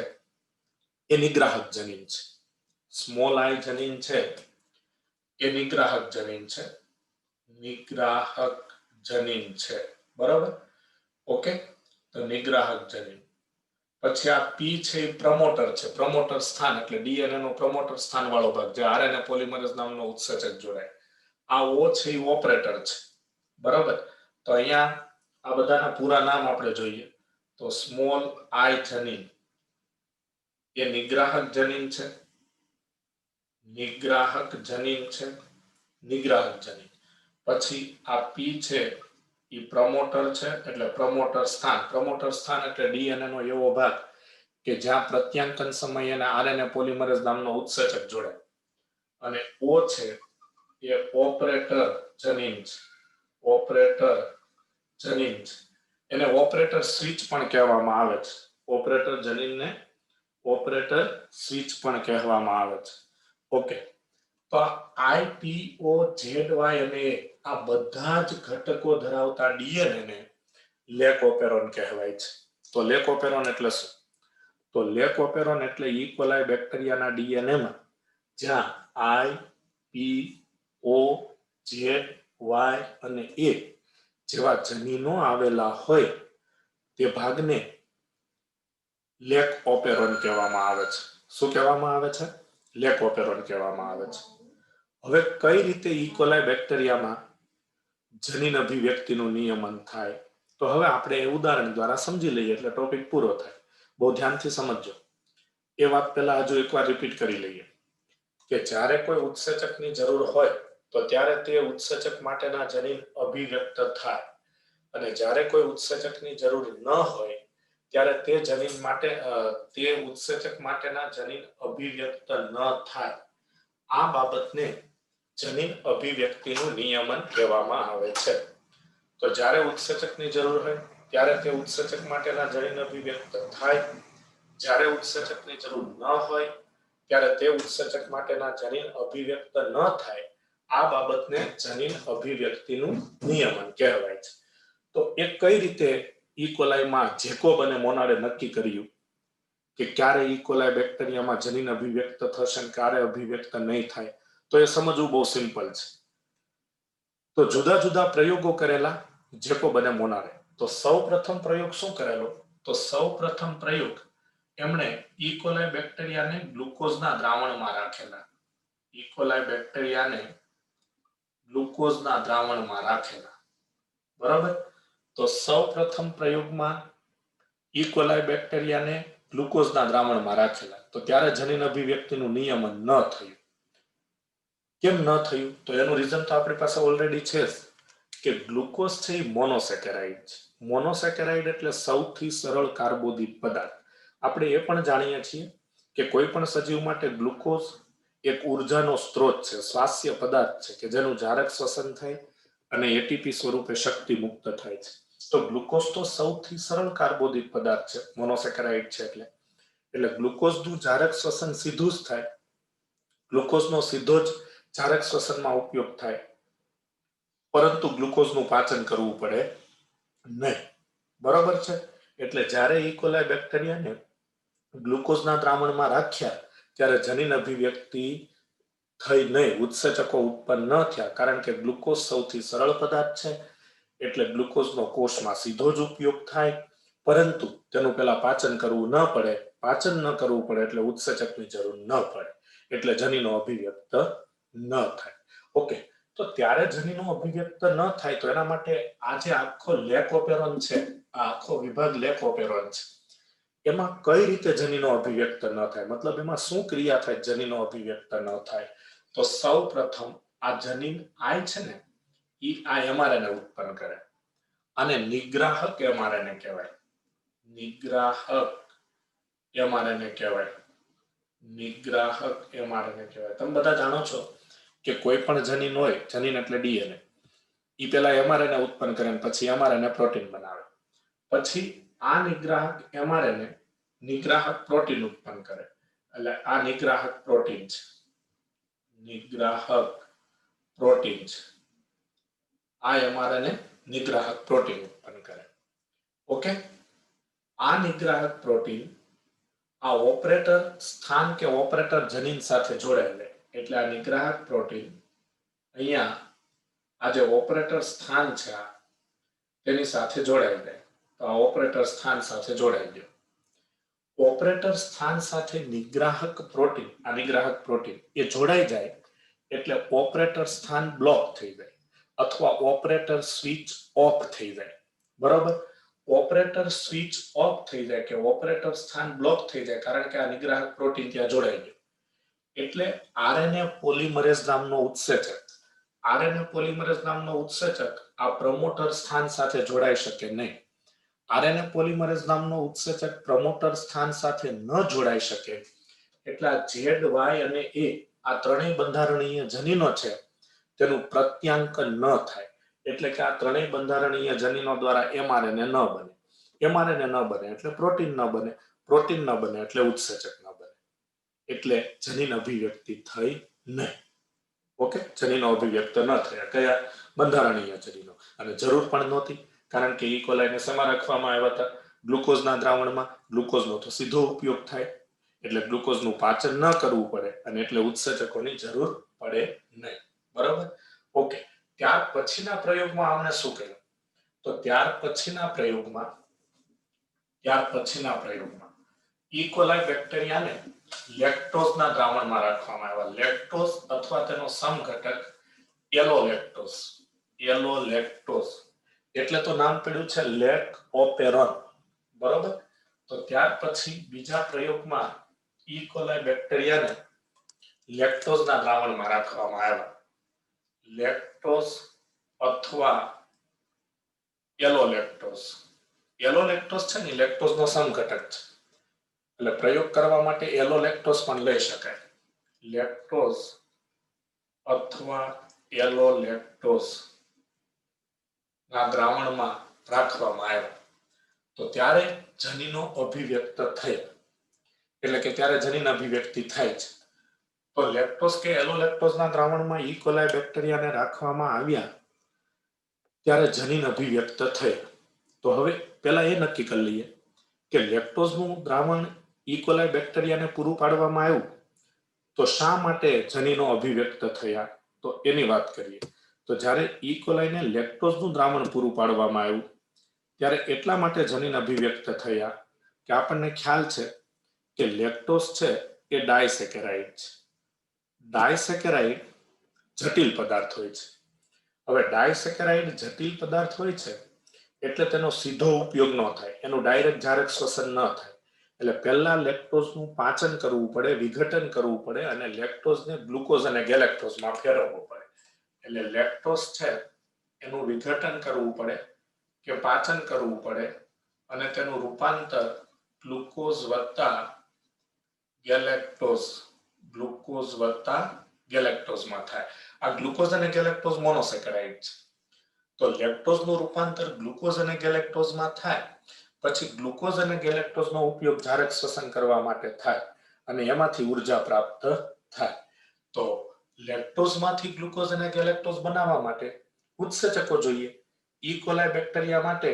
એ નિગ્રાહક જનીન છે. સ્મોલ આઈ જનીન છે એ નિગ્રાહક જનીન છે. બરાબર? ઓકે, તો નિગ્રાહક જનીન. પછી આ પી છે એ પ્રમોટર છે. પ્રમોટર સ્થાન એટલે ડીએનએ નો પ્રમોટર સ્થાન વાળો ભાગ, જે આરએનએ પોલિમરેઝ નામનો ઉત્સેચક જોડાય. આ ઓ છે એ ઓપરેટર છે. બરાબર? તો અહીંયા આ બધાના પૂરા નામ આપણે જોઈએ તો સ્મોલ આઈ જનીન એ નિગ્રાહક જનીન છે. પછી આ પી છે એ પ્રમોટર છે, એટલે પ્રમોટર સ્થાન એટલે ડીએનએ નો એવો ભાગ કે જ્યાં પ્રત્યાંકન સમયે આરએનએ પોલિમરેઝ નામનો ઉત્સેચક જોડાય. અને ઓ છે એ ઓપરેટર જનીન છે. એને ઓપરેટર સ્વિચ પણ કહેવામાં આવે છે. ઓપરેટર જનીનને ઓપરેટર સ્વિચ પણ કહેવામાં આવે છે. ઓકે, તો આઈપીઓ, ઝેડ, વાય અને આ બધા જ ઘટકો ધરાવતા ડીએનએ ને લેકોપેરોન કહેવાય છે. તો લેકોપેરોન એટલે શું? તો લેકોપેરોન એટલે ઈ કોલાઈ બેક્ટેરિયાના ડીએનએમાં જ્યાં આઈ, પી, ઓ, ઝેડ, Y અને A જેવા જનીનો આવેલા હોય તે ભાગને લેક ઓપેરોન કહેવામાં આવે છે. શું કહેવામાં આવે છે? લેક ઓપેરોન કહેવામાં આવે છે. હવે કઈ રીતે ઇકોલાઈ બેક્ટેરિયામાં જનીન અભિવ્યક્તિનું નિયમન થાય, તો હવે આપણે એ ઉદાહરણ દ્વારા સમજી લઈએ એટલે ટોપિક પૂરો થાય. બહુ ધ્યાનથી સમજજો. એ વાત પહેલા હજુ એકવાર રિપીટ કરી લઈએ કે જ્યારે કોઈ ઉત્સેચકની જરૂર હોય તો ત્યારે તે ઉત્સેચક માટેના જનીન અભિવ્યક્ત થાય, અને જ્યારે કોઈ ઉત્સેચકની જરૂર ન હોય ત્યારે તે જનીન માટે તે ઉત્સેચક માટેના જનીન અભિવ્યક્ત ન થાય. આ બાબતને જનીન અભિવ્યક્તિનું નિયમન કહેવામાં આવે છે. તો જ્યારે ઉત્સેચકની જરૂર હોય ત્યારે તે ઉત્સેચક માટેના જનીન અભિવ્યક્ત થાય, જ્યારે ઉત્સેચકની જરૂર ન હોય ત્યારે તે ઉત્સેચક માટેના જનીન અભિવ્યક્ત ન થાય. આ બાબતને જનીન અભિવ્યક્તિનું નિયમન કહેવાય છે. તો એ કઈ રીતે ઇકોલાઈમાં જેકોબ અને મોનાડે નક્કી કર્યું કે ક્યારે ઇકોલાઈ બેક્ટેરિયામાં જનીન અભિવ્યક્ત થશે અને ક્યારે અભિવ્યક્ત નહીં થાય, તો એ સમજવું બહુ સિમ્પલ છે. તો જુદા જુદા પ્રયોગો કરેલા જેકોબ અને મોનાડે. તો સૌપ્રથમ પ્રયોગ શું કરેલો? તો સૌપ્રથમ પ્રયોગ એમણે ઇકોલાઈ બેક્ટેરિયાને ગ્લુકોઝના દ્રાવણમાં રાખેલા. ઇકોલાઈ બેક્ટેરિયાને ગ્લુકોઝના દ્રાવણમાં રાખેલા. બરાબર? તો સૌપ્રથમ પ્રયોગમાં ઇકોલાઈ બેક્ટેરિયાને ગ્લુકોઝના દ્રાવણમાં રાખેલા. તો ત્યારે જનીન અભિવ્યક્તિનું નિયમન ન થયું. કેમ ન થયું? તો એનું રીઝન તો આપણી પાસે ઓલરેડી છે જ કે ગ્લુકોઝ છે એ મોનોસેકેરાઇડ છે. મોનોસેકેરાઇડ એટલે સૌથી સરળ કાર્બોદિત પદાર્થ. આપણે એ પણ જાણીએ છીએ કે કોઈ પણ સજીવ માટે ગ્લુકોઝ એક ઉર્જાનો સ્ત્રોત છે, સ્વાસ્થ્ય પદાર્થ છે કે જેનું જારક શ્વસન થાય અને એટીપી સ્વરૂપે શક્તિ મુક્ત થાય છે. તો ગ્લુકોઝ તો સૌથી સરળ કાર્બોદિત પદાર્થ છે, મોનોસેકેરાઇડ છે એટલે ગ્લુકોઝનું જારક શ્વસન સીધું જ થાય. ગ્લુકોઝનો સીધો જ જારક શ્વસનમાં ઉપયોગ થાય, પરંતુ ગ્લુકોઝનું પાચન કરવું પડે નહીં. બરોબર છે? એટલે જ્યારે ઇકોલાઈ બેક્ટેરિયાને ગ્લુકોઝના દ્રાવણમાં રાખ્યા ત્યારે જનીન અભિવ્યક્તિ થઈ નહીં, ઉત્સેચકો ઉત્પન્ન ન થયા, કારણ કે ગ્લુકોઝ સૌથી સરળ પદાર્થ છે એટલે ગ્લુકોઝનો કોષમાં સીધો જ ઉપયોગ થાય, પરંતુ તેનું પહેલા પાચન કરવું ન પડે. પાચન ન કરવું પડે એટલે ઉત્સેચકની જરૂર ન પડે, એટલે જનીનો અભિવ્યક્ત ન થાય. ઓકે, તો ત્યારે જનીનો અભિવ્યક્ત ન થાય તો એના માટે આ જે આખો લેક ઓપેરોન છે, આ આખો વિભાગ લેક ઓપેરોન છે, એમાં કઈ રીતે જનીનો અભિવ્યક્ત ન થાય, મતલબ એમાં શું ક્રિયા થાય જનીનો અભિવ્યક્ત ન થાય? તો સૌ પ્રથમ આ જનીન આય છે ને, એ આ એમઆરએનએ ઉત્પન્ન કરે. અને નિગ્રાહક એમઆરએનએ કહેવાય. નિગ્રાહક એમઆરએનએ કહેવાય. નિગ્રાહક એમઆરએનએ કહેવાય. તમે બધા જાણો છો કે કોઈ પણ જનીન હોય, જનીન એટલે ડીએનએ, એ પહેલા એમઆરએનએ ઉત્પન્ન કરે પછી એમઆરએનએ પ્રોટીન બનાવે. પછી આ નિગ્રાહક એમઆરએનએ નિગ્રાહક પ્રોટીન ઉત્પન્ન કરે. એટલે આ નિગ્રાહક પ્રોટીન છે. નિગ્રાહક પ્રોટીન છે. આ એમઆરએનએ નિગ્રાહક પ્રોટીન ઉત્પન્ન કરે. ઓકે, આ નિગ્રાહક પ્રોટીન આ ઓપરેટર સ્થાન કે ઓપરેટર જનીન સાથે જોડાયેલ, એટલે આ નિગ્રાહક પ્રોટીન અહીંયા આ જે ઓપરેટર સ્થાન છે તેની સાથે જોડાઈ જાય. તો આ ઓપરેટર સ્થાન સાથે જોડાઈ ગયો. ઓપરેટર સ્થાન સાથે નિગ્રાહક પ્રોટીન, આ નિગ્રાહક પ્રોટીન એ જોડાઈ જાય એટલે ઓપરેટર સ્થાન બ્લોક થઈ જાય અથવા ઓપરેટર સ્વિચ ઓફ થઈ જાય. બરોબર? ઓપરેટર સ્વિચ ઓફ થઈ જાય કે ઓપરેટર સ્થાન બ્લોક થઈ જાય કારણ કે આ નિગ્રાહક પ્રોટીન ત્યાં જોડાઈ ગયું. એટલે આરએનએ પોલિમરેઝ નામનો ઉત્સેચક, આરએનએ પોલિમરેઝ નામનો ઉત્સેચક આ પ્રમોટર સ્થાન સાથે જોડાઈ શકે નહીં. આરએનએ પોલિમરેઝ નામનો ઉત્સેચક પ્રમોટર સ્થાન સાથે ન જોડાઈ શકે એટલે આ ઝેડ, વાય અને એ આ ત્રણેય બંધારણીય જનીનો છે તેનું પ્રત્યાંકન ન થાય. એટલે કે આ ત્રણેય બંધારણીય જનીનો દ્વારા એમઆરએનએ ન બને. એમઆરએનએ ન બને એટલે પ્રોટીન ન બને. પ્રોટીન ન બને એટલે ઉત્સેચક ન બને. એટલે જનીન અભિવ્યક્તિ થઈ નહીં. ઓકે, જનીનો અભિવ્યક્ત ન થયા. કયા? બંધારણીય જનીનો. અને જરૂર પણ નહોતી, કારણ કે ઇકોલાઈને શેમાં રાખવામાં આવ્યા હતા? ગ્લુકોઝના દ્રાવણમાં. ગ્લુકોઝનો તો સીધો ઉપયોગ થાય એટલે ગ્લુકોઝનું પાચન ન કરવું પડે અને એટલે ઉત્સેચકોની જરૂર પડે નહીં. બરાબર? ઓકે, ત્યાર પછીના પ્રયોગમાં આમણે શું કર્યું? તો ત્યાર પછીના પ્રયોગમાં ઇકોલાઈ બેક્ટેરિયાને લેક્ટોઝના દ્રાવણમાં રાખવામાં આવ્યા. લેક્ટોઝ અથવા તેનો સમઘટક એલોલેક્ટોઝ એટલે તો નામ પડ્યું છે લેક ઓપેરોન. બરોબર. તો ત્યાર પછી બીજા પ્રયોગમાં ઇકોલાઈ બેક્ટેરિયાને લેક્ટોઝના દ્રાવણમાં રાખવામાં આવ્યા. લેક્ટોઝ અથવા એલોલેક્ટોઝ છે ને લેક્ટોઝનો સમઘટક છે, એટલે પ્રયોગ કરવા માટે એલોલેક્ટોઝ પણ લઈ શકાય. લેક્ટોઝ અથવા એલોલેક્ટોઝ ના દ્રાવણમાં રાખવામાં આવ્યા. તો ત્યારે જનીનો અભિવ્યક્ત થયા, એટલે કે ત્યારે જનીન અભિવ્યક્તિ થાય છે. તો લેક્ટોઝ કે એલોલેક્ટોઝના દ્રાવણમાં ઇકોલાઈ બેક્ટેરિયાને રાખવામાં આવ્યા ત્યારે જનીન અભિવ્યક્ત થયા. તો હવે પહેલા એ નક્કી કરી લઈએ કે લેક્ટોઝનું દ્રાવણ ઇકોલાઈ બેક્ટેરિયાને પૂરું પાડવામાં આવ્યું તો શા માટે જનીનો અભિવ્યક્ત થયા, તો એની વાત કરીએ. તો જ્યારે ઇકોલાઈને લેક્ટોઝનું દ્રાવણ પૂરું પાડવામાં આવ્યું ત્યારે એટલા માટે જનીન અભિવ્યક્ત થયા કે આપણને ખ્યાલ છે કે લેક્ટોઝ છે એ ડાયસેકેરાઇડ છે. ડાયસેકેરાઇડ જટિલ પદાર્થ હોય છે. હવે ડાયસેકેરાઇડ જટિલ પદાર્થ હોય છે એટલે તેનો સીધો ઉપયોગ ન થાય, એનું ડાયરેક્ટ જારક શ્વસન ન થાય. એટલે પહેલા લેક્ટોઝનું પાચન કરવું પડે, વિઘટન કરવું પડે અને લેક્ટોઝને ગ્લુકોઝ અને ગેલેક્ટોઝમાં ફેરવવું પડે. એટલે લેક્ટોઝ છે એનું વિઘટન કરવું પડે કે પાચન કરવું પડે અને તેનું રૂપાંતર ગ્લુકોઝ વત્તા ગેલેક્ટોઝમાં થાય. આ ગ્લુકોઝ અને ગેલેક્ટોઝ મોનોસેકેરાઇડ છે. તો લેક્ટોઝનું રૂપાંતર ગ્લુકોઝ અને ગેલેક્ટોઝમાં થાય, પછી ગ્લુકોઝ અને ગેલેક્ટોઝનો ઉપયોગ જારક શ્વસન કરવા માટે થાય અને એમાંથી ઉર્જા પ્રાપ્ત થાય. તો લેક્ટોઝમાંથી ગ્લુકોઝ અને ગેલેક્ટોઝ બનાવવા માટે ઉત્સેચકો જોઈએ. ઇકોલાઈ બેક્ટેરિયા માટે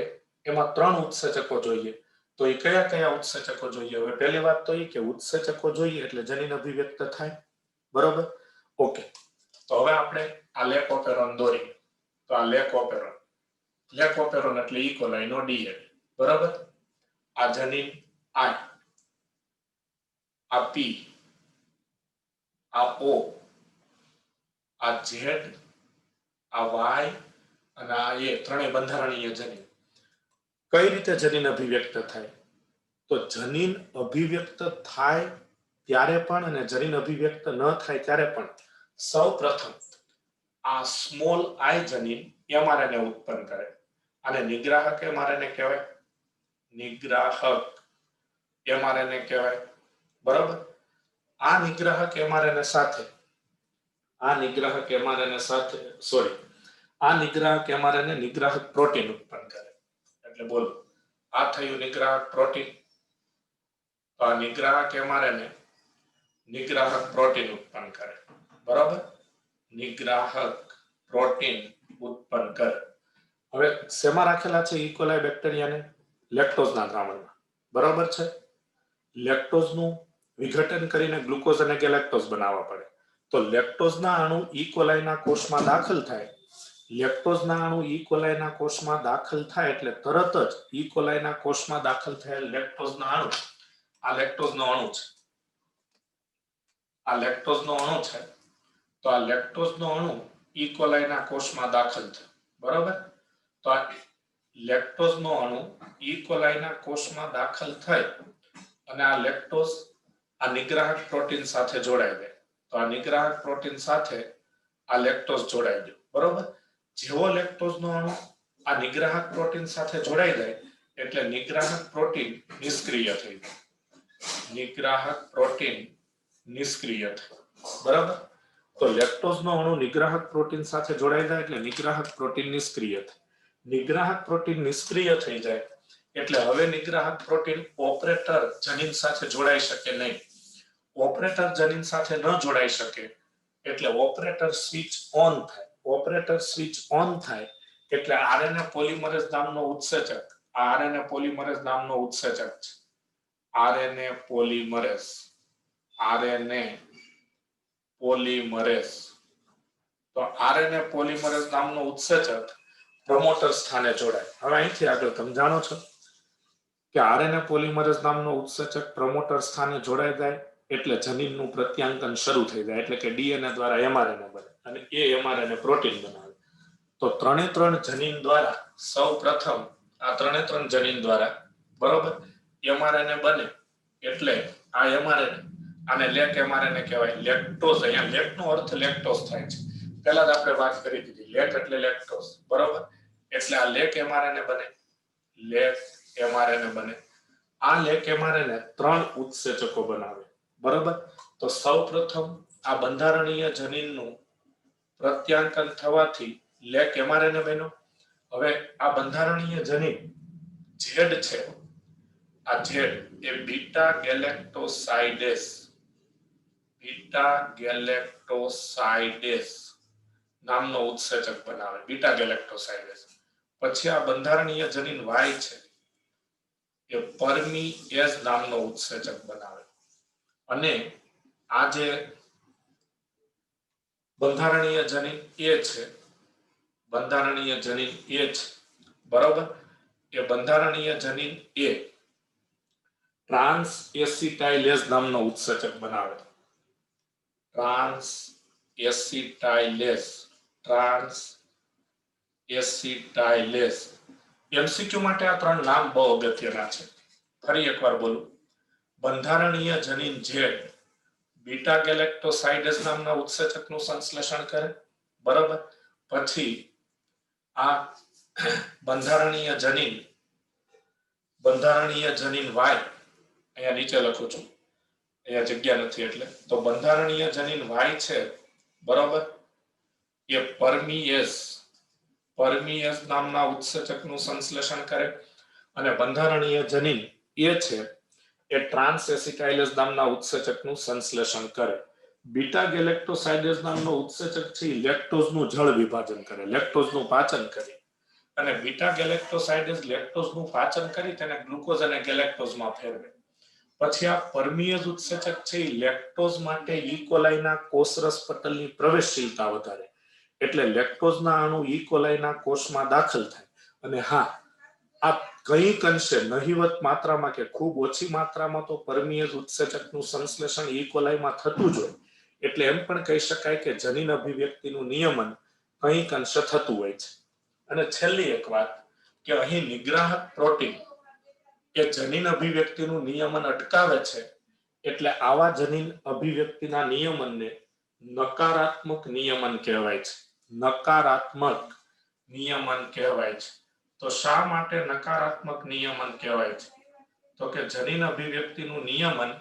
એમાં 3 ઉત્સેચકો જોઈએ. તો એ કયા કયા ઉત્સેચકો જોઈએ? હવે પહેલી વાત તો એ કે ઉત્સેચકો જોઈએ એટલે જનીન અભિવ્યક્ત થાય. બરોબર. ઓકે. તો હવે આપણે આ લેક ઓપેરોન દોરીએ. તો આ લેક ઓપેરોન એટલે ઇકોલાઈનો ડીએનએ. બરાબર. આ જનીન આઈ, આ પી, આ ઓ, આ ઝેડ, આ વાય અને આ એ ત્રણેય બંધારણીય જનીન. કઈ રીતે જનીન અભિવ્યક્ત થાય? તો જનીન અભિવ્યક્ત થાય ત્યારે પણ અને જનીન અભિવ્યક્ત ન થાય ત્યારે પણ સૌપ્રથમ આ સ્મોલ આઈ જનીન એમઆરએનએ ઉત્પન્ન કરે. અને નિગ્રાહક એમઆરએનએ કહેવાય. નિગ્રાહક એમઆરએનએ કહેવાય. બરાબર. આ નિગ્રાહક એમઆરએનએ સાથે નિગ્રાહક પ્રોટીન ઉત્પન્ન કરે. એટલે બોલો, આ થયું નિગ્રાહક પ્રોટીન. તો આ નિગ્રાહક એમઆરએનએ નિગ્રાહક પ્રોટીન ઉત્પન્ન કરે. બરાબર. નિગ્રાહક પ્રોટીન ઉત્પન્ન કરે. હવે શેમાં રાખેલા છે ઇકોલાઈ બેક્ટેરિયાને? લેક્ટોઝના દ્રાવણમાં. બરાબર છે. લેક્ટોઝનું વિઘટન કરીને ગ્લુકોઝ અને ગેલેક્ટોઝ બનાવવા પડે. તો લેક્ટોઝના અણુ ઇકોલાઈના કોષમાં દાખલ થાય. લેક્ટોઝના અણુ ઇકોલાઈના કોષમાં દાખલ થાય એટલે તરત જ ઇકોલાઈના કોષમાં દાખલ થયેલ લેક્ટોઝના અણુ, આ લેક્ટોઝનો અણુ છે. તો આ લેક્ટોઝનો અણુ ઇકોલાઈના કોષમાં દાખલ થયો. બરાબર. તો આ લેક્ટોઝનો અણુ ઇકોલાઈના કોષમાં દાખલ થઈ અને આ લેક્ટોઝ આ નિગ્રાહક પ્રોટીન સાથે જોડાઈ જાય. તો આ નિગ્રાહક પ્રોટીન સાથે આ લેક્ટોઝ જોડાઈ ગયો. બરાબર. જેવો લેક્ટોઝનો અણુ આ નિગ્રાહક પ્રોટીન સાથે જોડાઈ જાય એટલે નિગ્રાહક પ્રોટીન નિષ્ક્રિય થઈ જાય. નિગ્રાહક પ્રોટીન નિષ્ક્રિય થાય. બરાબર. તો લેક્ટોઝનો અણુ નિગ્રાહક પ્રોટીન સાથે જોડાઈ જાય એટલે નિગ્રાહક પ્રોટીન નિષ્ક્રિય થાય. નિગ્રાહક પ્રોટીન નિષ્ક્રિય થઈ જાય એટલે હવે નિગ્રાહક પ્રોટીન ઓપરેટર જનીન સાથે જોડાઈ શકે નહીં. ઓપરેટર જનીન સાથે ન જોડાઈ શકે એટલે ઓપરેટર સ્વિચ ઓન થાય. ઓપરેટર સ્વિચ ઓન થાય એટલે આરએનએ પોલિમરેઝ નામનો ઉત્સેચક, આરએનએ પોલિમરેઝ નામનો ઉત્સેચક છે. RNA polymerase. તો આરએનએ પોલિમરેઝ નામનો ઉત્સેચક પ્રમોટર સ્થાને જોડાય. હવે અહીંથી આગળ તમે જાણો છો કે આરએનએ પોલિમરેઝ નામનો ઉત્સેચક પ્રમોટર સ્થાને જોડાઈ જાય એટલે જનીનનું પ્રત્યાંકન શરૂ થઈ જાય, એટલે કે ડીએનએ દ્વારા એમઆરએનએ બને અને એ એમઆરએનએ પ્રોટીન બનાવે. તો 3 જનીન દ્વારા સૌ પ્રથમ આ 3 જનીન દ્વારા બરોબર એમઆરએનએ બને એટલે આ એમઆરએનએ આને લેક એમઆરએનએ કહેવાય. લેક્ટોઝ, અહીંયા લેકનો અર્થ લેક્ટોઝ થાય છે. પહેલા જ આપણે વાત કરી દીધી, લેક એટલે લેક્ટોઝ બરોબર. એટલે આ લેક એમઆરએનએ બને, લેક એમઆરએનએ બને. આ લેક એમઆરએનએ 3 ઉત્સેચકો બનાવે બરોબર. તો સૌપ્રથમ આ બંધારણીય જનીનનું પ્રત્યાંકન થવાથી લેક એમઆરએનએ બન્યો. હવે આ બંધારણીય જનીન ઝેડ છે, આ ઝેડ એ બીટા ગેલેક્ટોસાઇડેસ નામનો ઉત્સેચક બનાવે, બીટા ગેલેક્ટોસાઇડેસ. પછી આ બંધારણીય જનીન વાય છે એ પરમીએઝ નામનો ઉત્સેચક બનાવે અને આ જે બંધારણીય જનીન એ છે, બંધારણીય જનીન એ છે બરોબર. એ બંધારણીય જનીન એ ટ્રાન્સ એસિટાઇલેઝ નામનો ઉત્સેચક બનાવે. ટ્રાન્સ એસિટાઇલેઝ. એમસીક્યુ માટે આ 3 નામ બહુ અગત્યના છે. ફરી એકવાર બોલું, બંધારણીય જનીન ઝેડ બીટા ગેલેક્ટોસાઇડેસ નામના ઉત્સેચકનું સંશ્લેષણ કરે બરોબર. પછી આ બંધારણીય જનીન વાય, અહીંયા નીચે લખું છું, અહીંયા જગ્યા નથી એટલે, તો બંધારણીય જનીન વાય છે બરોબર, એ પરમીએઝ નામના ઉત્સેચકનું સંશ્લેષણ કરે અને બંધારણીય જનીન એ છે એ ટ્રાન્સ એસિટાઇલેઝ નામના ઉત્સેચકનું સંશ્લેષણ કરે. બીટા ગેલેક્ટોસાઇડેસ નામનો ઉત્સેચક છે લેક્ટોઝનું જળ વિભાજન કરે, લેક્ટોઝનું પાચન કરે અને બીટા ગેલેક્ટોસાઇડેસ લેક્ટોઝનું પાચન કરી તેને ગ્લુકોઝ અને ગેલેક્ટોઝમાં ફેરવે. પછી આ પરમીએઝ ઉત્સેચક છે લેક્ટોઝ માટે ઇકોલાઈના કોષરસ પટલની પ્રવેશશીલતા વધારે, એટલે લેક્ટોઝના અણુ ઇકોલાઈના કોષમાં દાખલ થાય. અને હા, આ કંઈક અંશે નહિવત માત્રામાં કે ખૂબ ઓછી માત્રામાં તો પરમીએઝ ઉત્સેચકનું સંશ્લેષણ ઇકોલાઈમાં થતું જ હોય, એટલે એમ પણ કહી શકાય કે જનીન અભિવ્યક્તિનું નિયમન કંઈક અંશે થતું હોય છે. અને છેલ્લી એક વાત કે અહીં નિગ્રાહક પ્રોટીન એ જનીન અભિવ્યક્તિનું નિયમન અટકાવે છે, એટલે આવા જનીન અભિવ્યક્તિના નિયમનને નકારાત્મક નિયમન કહેવાય છે. નકારાત્મક નિયમન કહેવાય છે. તો શા માટે નકારાત્મક નિયમન કહેવાય છે? તો કે જનીન અભિવ્યક્તિનું નિયમન